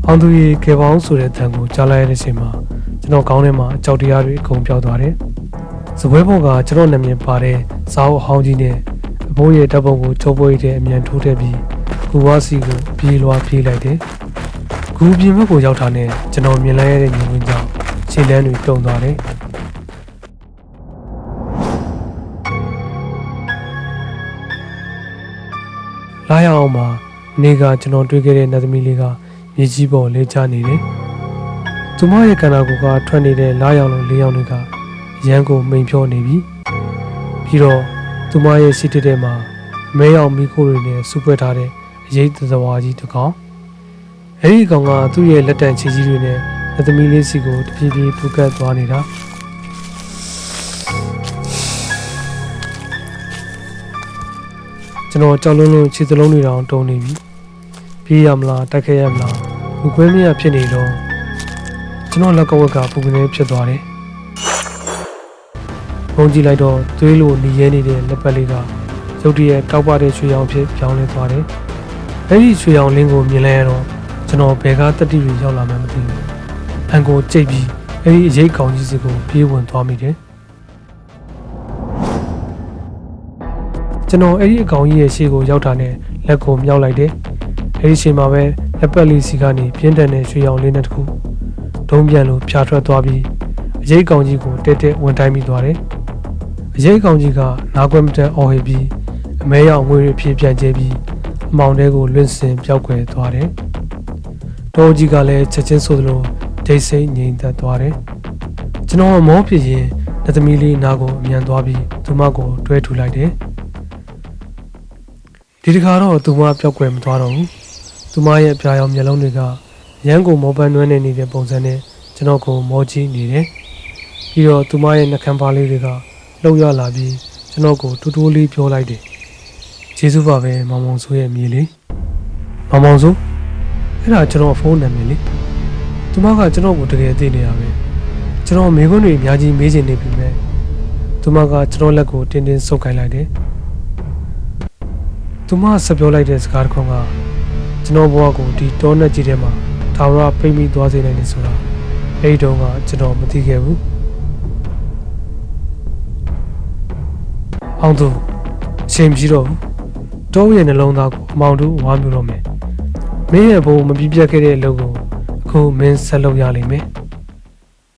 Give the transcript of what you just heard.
အောင်သူရေကေပေါင်းဆိုတဲ့တန်ကိုကြားလိုက်ရတဲ့အချိန်မှာကျွန်တော်ကောင်းထဲမှာအကြောက်တရားတွေအကုန်ပြောက်သွားတယ်။စပွဲပေါ်ကကျွန်တော်နာမည်ပါတဲ့ဇာတ်အဟောင်းကြီးနဲ့အဘိုးရဲ့တပ်ပုံကိုချုပ်ပွေးတဲ့အမြန်ထိုးထည့်ပြီးကူဝါစီကိုပြေးလွှားပြေးလိုက်တယ်။ကူပြင်ဘက်ကိုရောက်တာနဲ့ကျွန်တော်မြင်လိုက်ရတဲ့မြင်ကွင်းကြောင့်ခြေလမ်းတွေတုံသွားတယ်။လာရအောင်မှာနေကကျွန်တော်တွေ့ခဲ့တဲ့နတ်သမီးလေးကမြေကြီးပေါ်လဲချနေတယ်။သူမရဲ့ကန္နာကိုကထွက်နေတဲ့လာရောင်လိုလေးရောင်တွေကရန်ကိုမိန်ဖြောနေပြီ။ပြီးတော့သူမရဲ့ရှိတဲ့မှာမဲရောင်မီးခိုးတွေနဲ့စူပွဲထားတဲ့အရေးသဝါကြီးတစ်ကောင်။အဲဒီကောင်ကသူ့ရဲ့လက်တံခြေကြီးတွေနဲ့နတ်သမီးလေးစီကိုတပြေးပြေးပူကတ်သွားနေတာ။ကျွန်တော်ကြောက်လွန်းလွန်းခြေစလုံးတွေတောင်တုံနေပြီ။ပြေးရမလားတိုက်ခဲ့ရမလားဘူခွဲမရဖြစ်နေတော့ကျွန်တော်လက်ကဝက်ကပူကနေဖြစ်သွားတယ်။ပုံကြည့်လိုက်တော့သွေးလိုနေရဲနေတဲ့လက်ပတ်လေးကရုတ်တရက်တောက်ပတဲ့ရွှေရောင်ဖြစ်ပြောင်းလဲသွားတယ်။အဲဒီရွှေရောင်လင်းကိုမြင်လိုက်ရတော့ကျွန်တော်ဘယ်ကတတိတွေရောက်လာမှမသိဘူး။အန်ကိုကြိတ်ပြီးအဲဒီအရေးကောင်ကြီးစီကိုပြေးဝင်သွားမိတယ်။ကျွန်တော်အဲဒီအကောင်ကြီးရဲ့ရှေ့ကိုရောက်တာနဲ့လက်ကိုမြောက်လိုက်တယ်။အဲဒီချိန်မှာပဲလက်ပတ်လေးစီကနေပြင်းထန်တဲ့ရွှေရောင်လေးနဲ့တခုဒုံးပြန်လို့ဖြာထွက်သွားပြီးအရေးကောင်ကြီးကိုတက်တက်ဝင်တိုင်းမိသွားတယ်။အရေးကောင်ကြီးကနားကွက်မတက်အော်ဟစ်ပြီးအမဲရောင်ငွေတွေဖြည့်ပြန်ကျဲပြီးအမောင်တဲကိုလွင့်စင်ပြောက်ွယ်သွားတယ်။တောကြီးကလည်းချက်ချင်းဆိုသလိုဒိတ်စိမ့်ငြိမ်သက်သွားတယ်။ကျွန်တော်မောဖြစ်ရင်လက်သမီးလေးနားကိုအမြန်သွားပြီးသူမကိုတွဲထူလိုက်တယ်။ဒီတခါတော့သူမပြောက်ွယ်မသွားတော့ဘူး။သူမရဲ့အပြာရောင်မျက်လုံးတွေကရန်ကိုမောပန်းနှွမ်းနေနေတဲ့ပုံစံနဲ့ကျွန်တော်ကိုမောကြည့်နေတယ်။ပြီးတော့သူမရဲ့နှကမ်းပါလေးတွေကလှုပ်ရလာပြီးကျွန်တော်ကိုတူတူလေးပြောလိုက်တယ်။ကျေးဇူးပါပဲမောင်မောင်ဆိုရဲ့မြေလေး။မောင်မောင်ဆိုအဲ့ဒါကျွန်တော်ဖုန်းနံပါတ်လေး။သူမကကျွန်တော်ကိုတကယ်သိနေရပဲ။ကျွန်တော်မိခွန်းတွေအများကြီးမေးချင်နေပြီမဲ့သူမကကျွန်တော်လက်ကိုတင်းတင်းဆုပ်ခိုင်းလိုက်တယ်။သူမဆက်ပြောလိုက်တဲ့စကားတစ်ခုကကျွန်တော်ဘဝကိုဒီတောနဲ့ကြီးထဲမှာထာဝရပိတ်မိသွားစေနိုင်တယ်ဆိုတာအဲ့ဒီတုန်းကကျွန်တော်မသိခဲ့ဘူးအောင်သူအချိန်ကြီးတော့တောရဲ့နှလုံးသားကိုအမောင်တို့ဝါမျိုးတော့မယ်မင်းရဲ့ဘိုးမပြည့်ပြတ်ခဲ့တဲ့အလုပ်ကိုအခုမင်းဆက်လုပ်ရလိမ့်မယ်